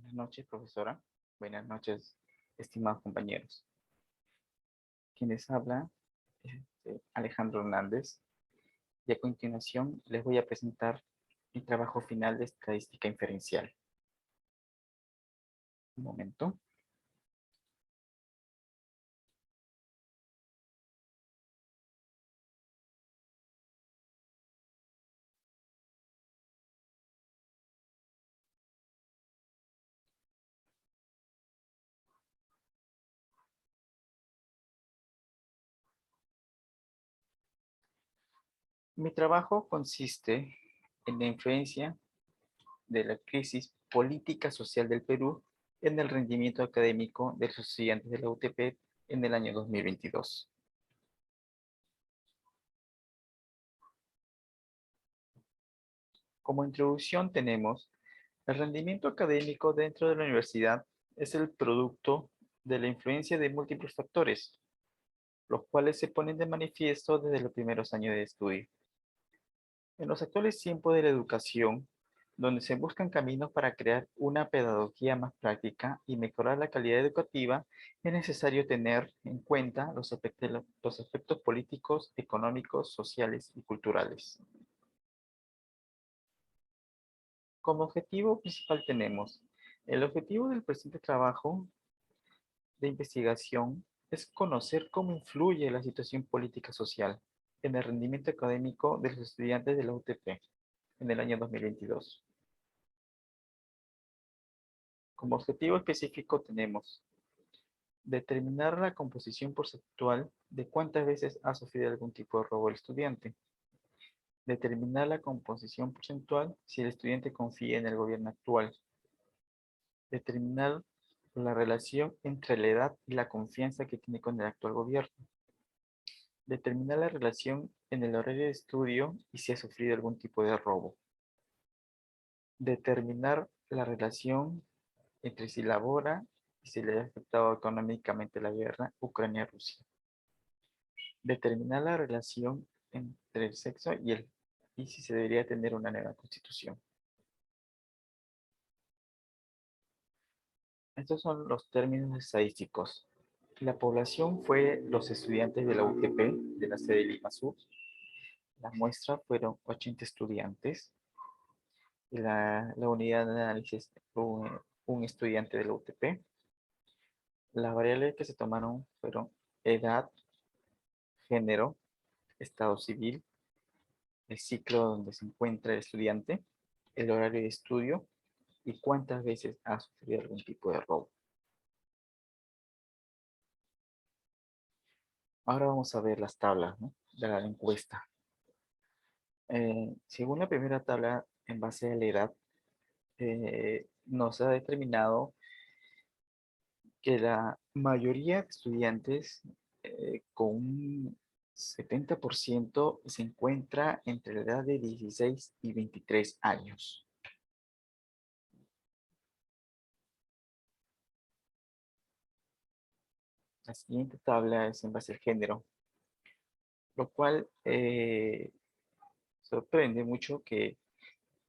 Buenas noches, profesora. Buenas noches, estimados compañeros. Quienes habla Alejandro Hernández. Y a continuación les voy a presentar mi trabajo final de estadística inferencial. Un momento. Mi trabajo consiste en la influencia de la crisis política social del Perú en el rendimiento académico de los estudiantes de la UTP en el año 2022. Como introducción tenemos el rendimiento académico dentro de la universidad es el producto de la influencia de múltiples factores, los cuales se ponen de manifiesto desde los primeros años de estudio. En los actuales tiempos de la educación, donde se buscan caminos para crear una pedagogía más práctica y mejorar la calidad educativa, es necesario tener en cuenta los aspectos políticos, económicos, sociales y culturales. Como objetivo principal tenemos el objetivo del presente trabajo de investigación es conocer cómo influye la situación política social en el rendimiento académico de los estudiantes de la UTP en el año 2022. Como objetivo específico tenemos determinar la composición porcentual de cuántas veces ha sufrido algún tipo de robo el estudiante. Determinar la composición porcentual si el estudiante confía en el gobierno actual. Determinar la relación entre la edad y la confianza que tiene con el actual gobierno. Determinar la relación en el horario de estudio y si ha sufrido algún tipo de robo. Determinar la relación entre si labora y si le ha afectado económicamente la guerra Ucrania-Rusia. Determinar la relación entre el sexo y si se debería tener una nueva constitución. Estos son los términos estadísticos. La población fue los estudiantes de la UTP, de la sede de Lima Sur. La muestra fueron 80 estudiantes. La unidad de análisis un estudiante de la UTP. Las variables que se tomaron fueron edad, género, estado civil, el ciclo donde se encuentra el estudiante, el horario de estudio y cuántas veces ha sufrido algún tipo de robo. Ahora vamos a ver las tablas, ¿no?, de la encuesta. Según la primera tabla, en base a la edad, nos ha determinado que la mayoría de estudiantes con un 70% se encuentra entre la edad de 16 y 23 años. La siguiente tabla es en base al género, lo cual sorprende mucho que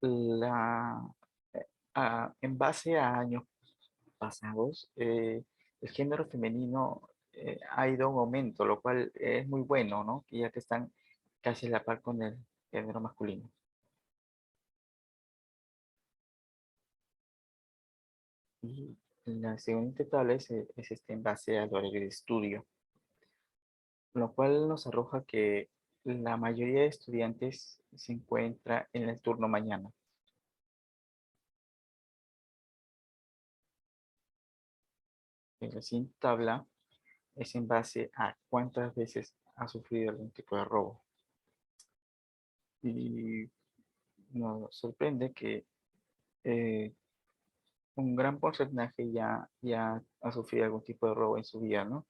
la, en base a años pasados, el género femenino ha ido a un aumento, lo cual es muy bueno, ¿no? Ya que están casi a la par con el género masculino. Y la siguiente tabla es en base al horario de estudio, lo cual nos arroja que la mayoría de estudiantes se encuentra en el turno mañana. La siguiente tabla es en base a cuántas veces ha sufrido algún tipo de robo. Y nos sorprende que eh, un gran porcentaje ya ha sufrido algún tipo de robo en su vida, ¿no?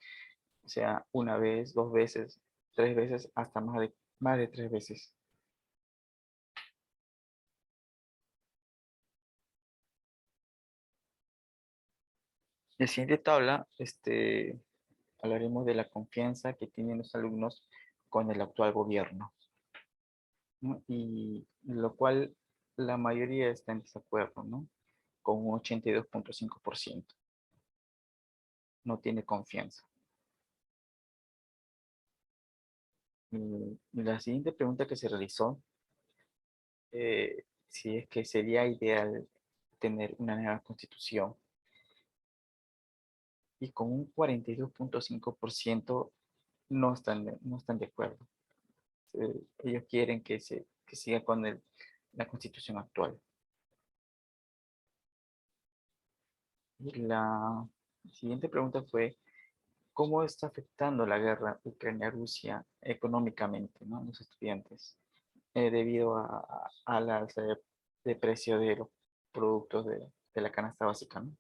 O sea, una vez, dos veces, tres veces, hasta más de tres veces. En la siguiente tabla, hablaremos de la confianza que tienen los alumnos con el actual gobierno, ¿no? Y lo cual la mayoría está en desacuerdo, ¿no? con un 82.5%. No tiene confianza. Y la siguiente pregunta que se realizó, si es que sería ideal tener una nueva constitución, y con un 42.5% no están de acuerdo. Ellos quieren que siga con la constitución actual. Y la siguiente pregunta fue, ¿cómo está afectando la guerra Ucrania-Rusia económicamente, ¿no? Los estudiantes, debido al alza de precio de los productos de la canasta básica, ¿no?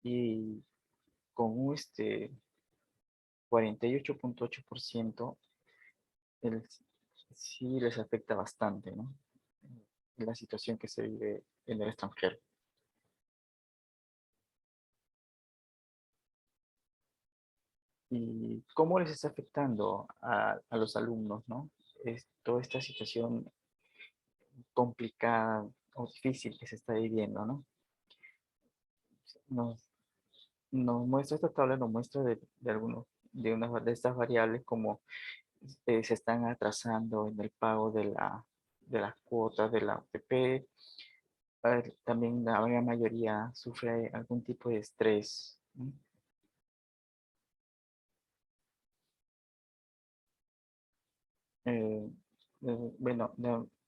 Y con un 48.8%, el- sí les afecta bastante, ¿no? La situación que se vive en el extranjero. ¿Y cómo les está afectando a los alumnos, ¿no? Es toda esta situación complicada o difícil que se está viviendo, ¿no? Nos, nos muestra esta tabla, nos muestra de unas de estas variables como se están atrasando en el pago de las cuotas de la OTP. También la gran mayoría sufre algún tipo de estrés, ¿no? Eh, bueno,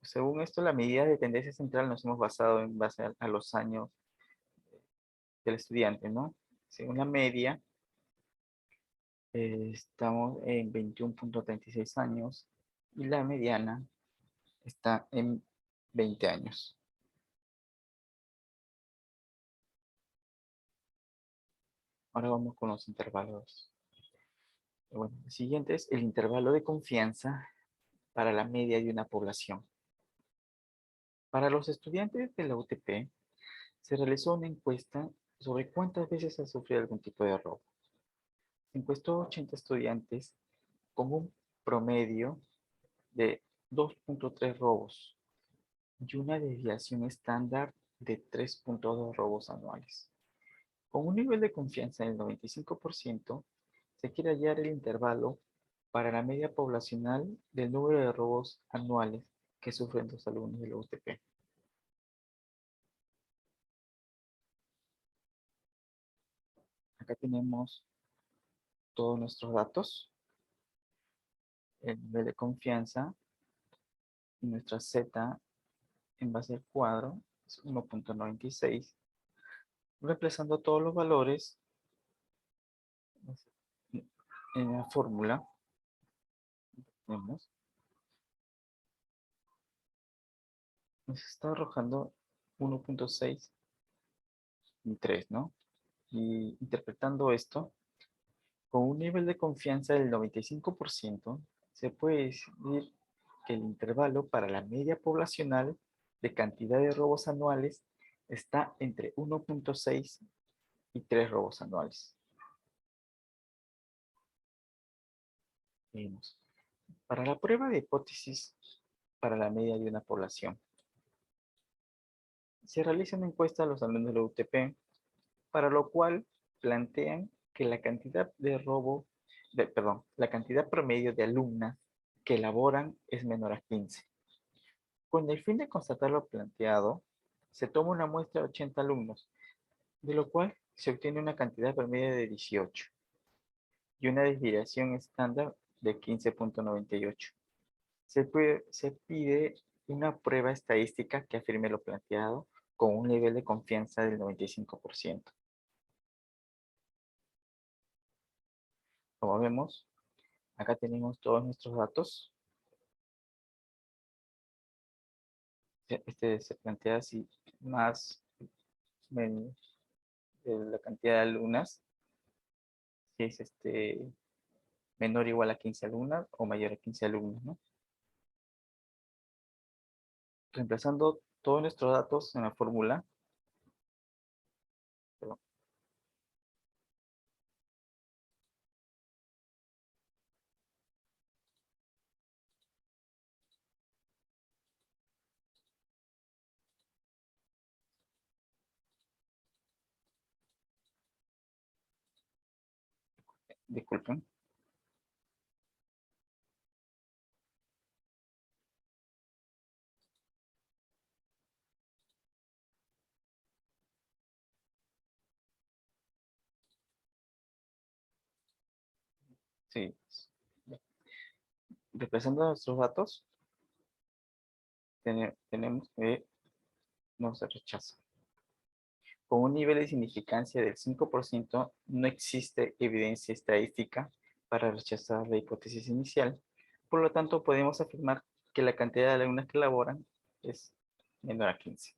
según esto, la medida de tendencia central nos hemos basado en base a los años del estudiante, ¿no? Según la media, estamos en 21.36 años y la mediana está en 20 años. Ahora vamos con los intervalos. Bueno, el siguiente es el intervalo de confianza para la media de una población. Para los estudiantes de la UTP, se realizó una encuesta sobre cuántas veces han sufrido algún tipo de robo. Se encuestó a 80 estudiantes con un promedio de 2.3 robos y una desviación estándar de 3.2 robos anuales. Con un nivel de confianza del 95%, se quiere hallar el intervalo para la media poblacional del número de robos anuales que sufren los alumnos de la UTP. Acá tenemos todos nuestros datos, el nivel de confianza y nuestra Z en base al cuadro es 1.96. Reemplazando todos los valores en la fórmula, tenemos, nos está arrojando 1.6 y 3, ¿no? Y interpretando esto, con un nivel de confianza del 95%, se puede decir que el intervalo para la media poblacional de cantidad de robos anuales está entre 1.6 y 3 robos anuales. Vemos. Para la prueba de hipótesis para la media de una población, se realiza una encuesta a los alumnos de la UTP, para lo cual plantean que la cantidad de robo, perdón, la cantidad promedio de alumnas que elaboran es menor a 15. Con el fin de constatar lo planteado, se toma una muestra de 80 alumnos, de lo cual se obtiene una cantidad promedio de 18 y una desviación estándar de 15.98. Se pide una prueba estadística que afirme lo planteado con un nivel de confianza del 95%. Como vemos, acá tenemos todos nuestros datos. Se plantea así, más la cantidad de alumnas, si es menor o igual a 15 alumnas o mayor a 15 alumnos, ¿no? Reemplazando todos nuestros datos en la fórmula, perdón, Disculpen. Sí. Repasando nuestros datos, tenemos que no se rechaza. Con un nivel de significancia del 5%, no existe evidencia estadística para rechazar la hipótesis inicial. Por lo tanto, podemos afirmar que la cantidad de alumnas que laboran es menor a 15.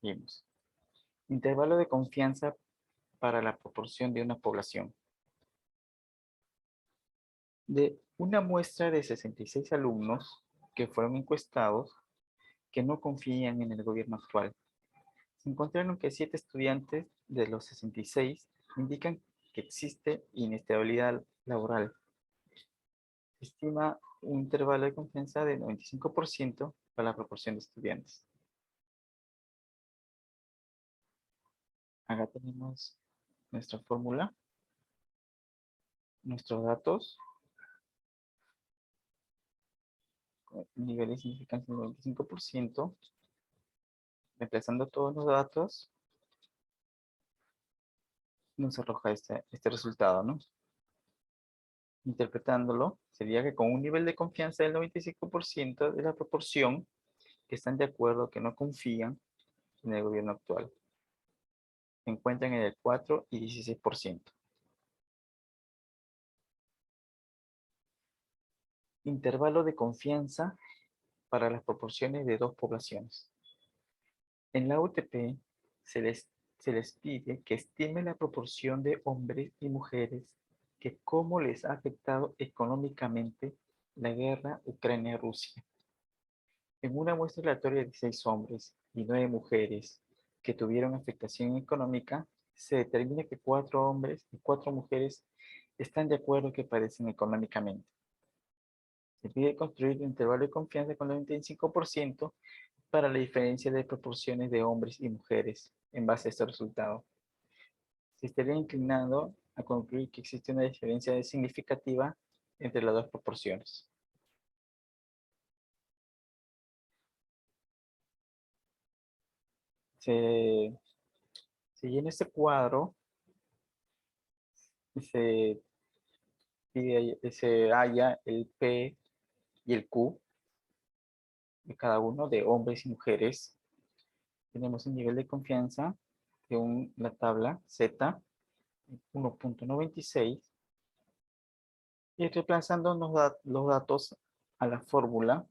Seguimos. Intervalo de confianza para la proporción de una población. De una muestra de 66 alumnos que fueron encuestados que no confían en el gobierno actual, se encontraron que 7 estudiantes de los 66 indican que existe inestabilidad laboral. Se estima un intervalo de confianza de 95% para la proporción de estudiantes. Acá tenemos nuestra fórmula, nuestros datos, nivel de significancia del 95%, reemplazando todos los datos, nos arroja este resultado, ¿no? Interpretándolo, sería que con un nivel de confianza del 95% de la proporción que están de acuerdo, que no confían en el gobierno actual, se encuentran en el 4 y 16%. Intervalo de confianza para las proporciones de dos poblaciones. En la UTP se les pide que estimen la proporción de hombres y mujeres que cómo les ha afectado económicamente la guerra Ucrania-Rusia. En una muestra aleatoria de 6 hombres y 9 mujeres que tuvieron afectación económica, se determina que 4 hombres y 4 mujeres están de acuerdo que padecen económicamente. Se pide construir un intervalo de confianza con el 95% para la diferencia de proporciones de hombres y mujeres en base a este resultado. Se estaría inclinando a concluir que existe una diferencia significativa entre las dos proporciones. Se, se llena este cuadro y se halla el P y el Q de cada uno de hombres y mujeres. Tenemos un nivel de confianza de la tabla Z 1.96 y reemplazando los datos a la fórmula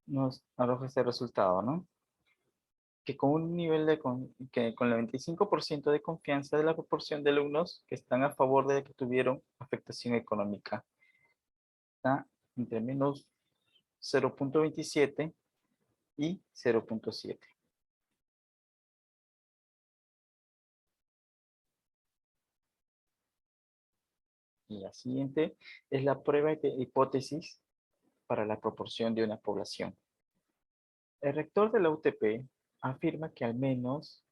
nos arroja este resultado, ¿no? Que con un nivel que con el 25% de confianza de la proporción de alumnos que están a favor de que tuvieron afectación económica. Está entre menos 0.27 y 0.7. Y la siguiente es la prueba de hipótesis para la proporción de una población. El rector de la UTP afirma que al menos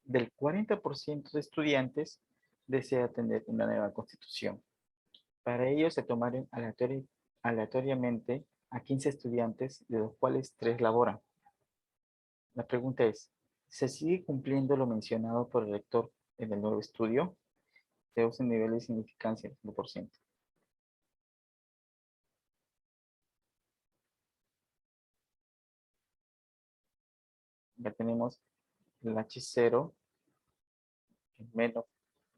del 40% de estudiantes desea tener una nueva constitución. Para ello se tomaron aleatoriamente a 15 estudiantes, de los cuales 3 laboran. La pregunta es, ¿se sigue cumpliendo lo mencionado por el rector en el nuevo estudio? Tenemos un nivel de significancia del 1%. Ya tenemos el H0 menos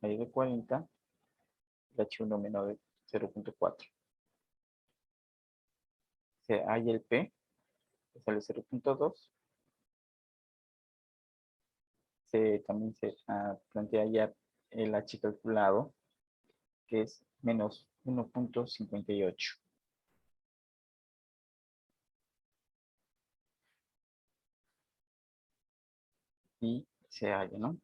mayor de 40, el H1 menor de 0.4. Se halla el P, que sale 0.2. También se plantea ya el H calculado, que es menos 1.58. Y se halla, ¿no?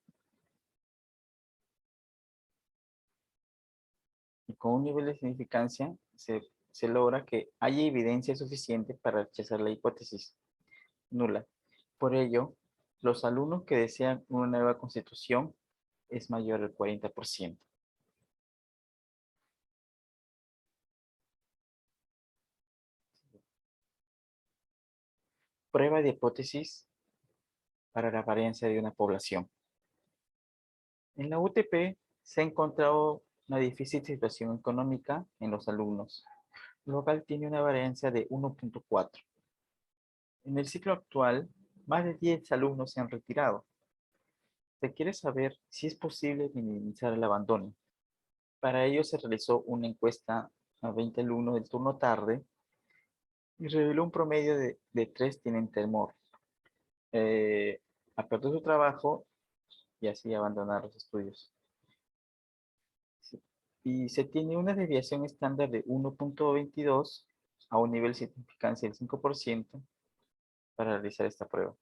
Y con un nivel de significancia se se logra que haya evidencia suficiente para rechazar la hipótesis nula. Por ello, los alumnos que desean una nueva constitución es mayor al 40%. Prueba de hipótesis para la varianza de una población. En la UTP se ha encontrado una difícil situación económica en los alumnos, lo cual tiene una varianza de 1.4. En el ciclo actual, más de 10 alumnos se han retirado. Se quiere saber si es posible minimizar el abandono. Para ello se realizó una encuesta a 20 alumnos del turno tarde y reveló un promedio de 3 tienen temor a perder su trabajo y así abandonar los estudios. Sí. Y se tiene una desviación estándar de 1.22 a un nivel de significancia del 5% para realizar esta prueba.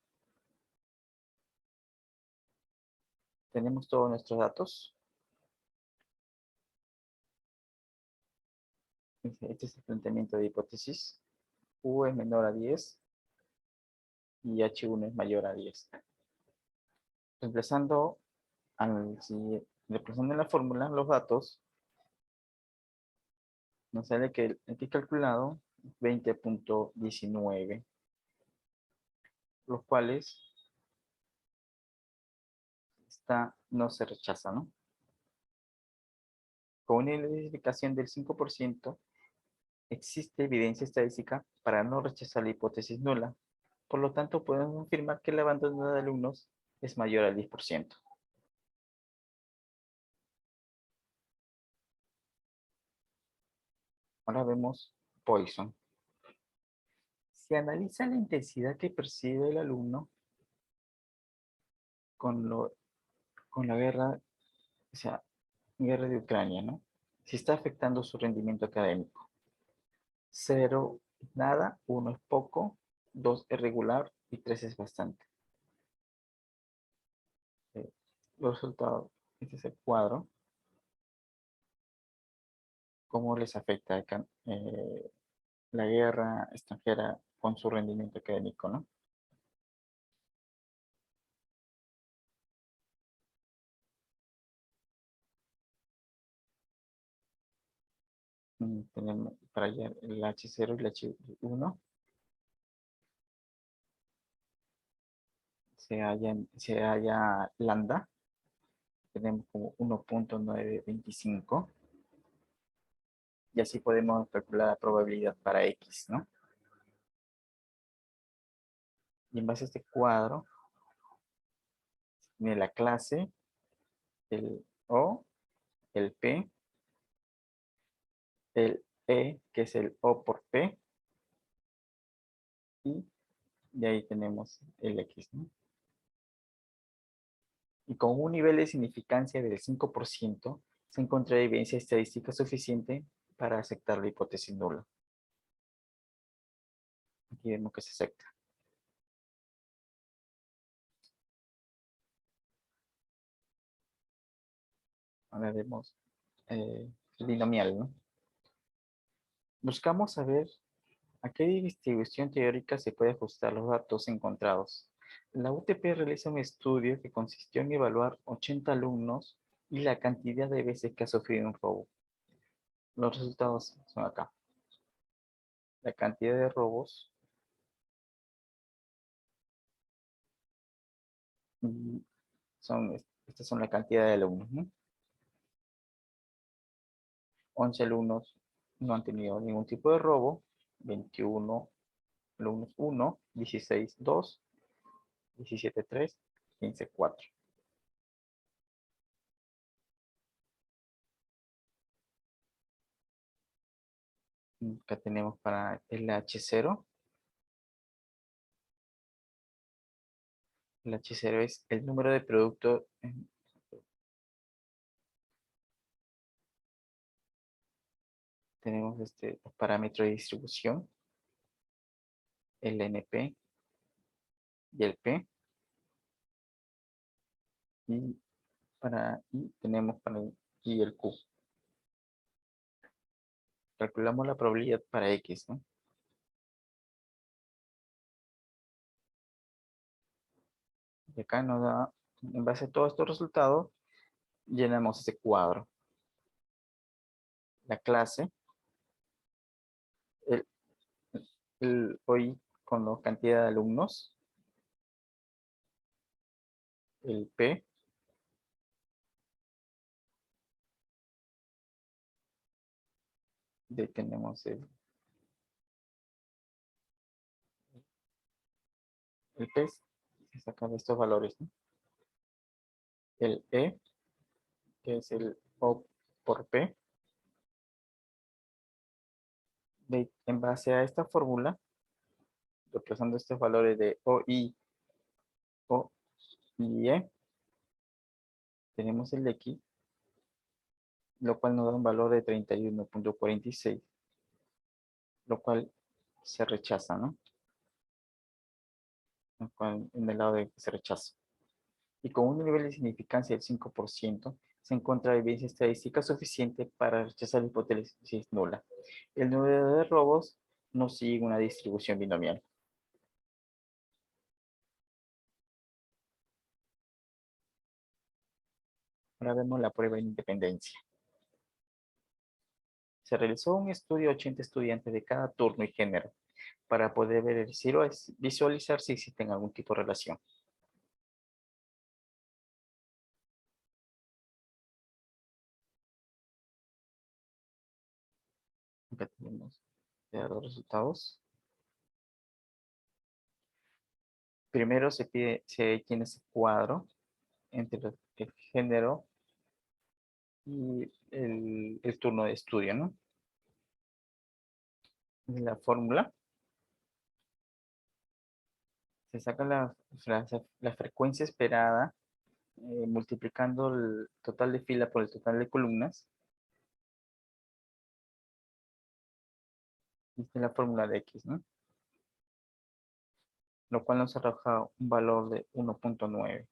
Tenemos todos nuestros datos. Este es el planteamiento de hipótesis. U es menor a 10 y H1 es mayor a 10. Reemplazando, reemplazando en la fórmula los datos, nos sale que el que calculado 20.19, los cuales no se rechaza, ¿no? Con una identificación del 5%, existe evidencia estadística para no rechazar la hipótesis nula. Por lo tanto, podemos afirmar que el abandono de alumnos es mayor al 10%. Ahora vemos Poisson. Se analiza la intensidad que percibe el alumno con, con la guerra, o sea, guerra de Ucrania, ¿no? Si está afectando su rendimiento académico. 0 es nada, 1 es poco, 2 es regular y 3 es bastante. Los resultados, este es el cuadro. ¿Cómo les afecta la guerra extranjera con su rendimiento académico, ¿no? Tenemos para allá el H0 y el H1 se halla lambda, tenemos como 1.925 y así podemos calcular la probabilidad para X, ¿no? Y en base a este cuadro, tiene la clase, el O, el P, el E, que es el O por P, y de ahí tenemos el X, ¿no? Y con un nivel de significancia del 5%, se encontró evidencia estadística suficiente para aceptar la hipótesis nula. Aquí vemos que se acepta. Ahora vemos el binomial, ¿no? Buscamos saber a qué distribución teórica se puede ajustar los datos encontrados. La UTP realiza un estudio que consistió en evaluar 80 alumnos y la cantidad de veces que ha sufrido un robo. Los resultados son acá. La cantidad de robos y estas son la cantidad de alumnos, ¿no? 11 alumnos no han tenido ningún tipo de robo, 21 alumnos 1, 16 2, 17 3, 15 4. Acá tenemos para el H0. El H0 es el número de producto. Tenemos los parámetros de distribución, el NP y el P. Y tenemos para y el Q. calculamos la probabilidad para X, ¿no? Y acá nos da, en base a todos estos resultados, llenamos ese cuadro. La clase, el, hoy con la cantidad de alumnos, el P, de tenemos el P, se sacan estos valores, ¿no? El E, que es el O por P, en base a esta fórmula, reemplazando estos valores de O, I, O y E, tenemos el X, lo cual nos da un valor de 31.46, lo cual se rechaza, ¿no? Lo cual, en el lado de que se rechaza. Y con un nivel de significancia del 5%, se encuentra evidencia estadística suficiente para rechazar la hipótesis nula. El número de robos no sigue una distribución binomial. Ahora vemos la prueba de independencia. Se realizó un estudio a 80 estudiantes de cada turno y género para poder visualizar si existen algún tipo de relación. Acá tenemos los resultados. Primero se tiene ese cuadro entre el género y el turno de estudio, ¿no? La fórmula, se saca la frecuencia esperada multiplicando el total de fila por el total de columnas. Esta es la fórmula de X, ¿no? Lo cual nos arroja un valor de 1.9.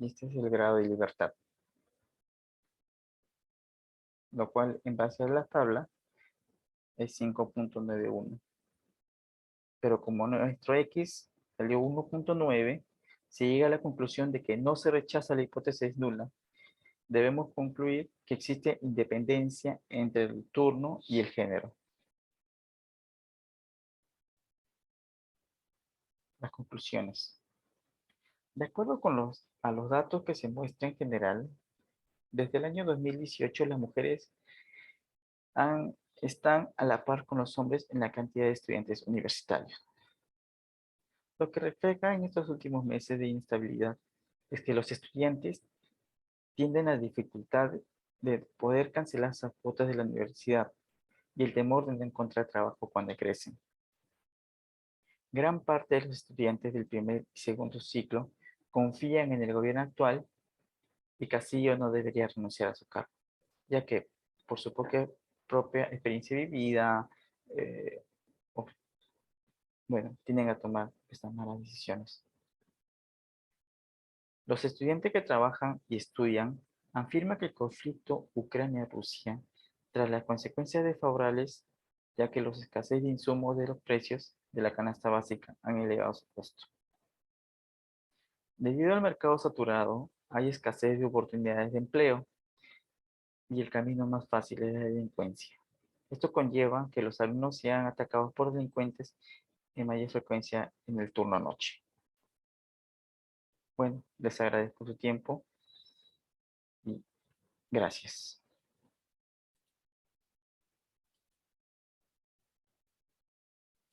Y este es el grado de libertad. Lo cual, en base a la tabla, es 5.91. Pero como nuestro X salió 1.9, se llega a la conclusión de que no se rechaza la hipótesis nula. Debemos concluir que existe independencia entre el turno y el género. Las conclusiones. De acuerdo con a los datos que se muestran en general, desde el año 2018 las mujeres están a la par con los hombres en la cantidad de estudiantes universitarios. Lo que refleja en estos últimos meses de inestabilidad es que los estudiantes tienden a la dificultad de poder cancelar sus cuotas de la universidad y el temor de no encontrar trabajo cuando crecen. Gran parte de los estudiantes del primer y segundo ciclo confían en el gobierno actual y Castillo no debería renunciar a su cargo, ya que por su propia experiencia vivida, eh, bueno, tienen a tomar estas malas decisiones. Los estudiantes que trabajan y estudian afirman que el conflicto Ucrania-Rusia tras las consecuencias desfavorables, ya que los escasez de insumos de los precios de la canasta básica han elevado su costo. Debido al mercado saturado, hay escasez de oportunidades de empleo y el camino más fácil es la delincuencia. Esto conlleva que los alumnos sean atacados por delincuentes en mayor frecuencia en el turno noche. Bueno, les agradezco su tiempo y gracias.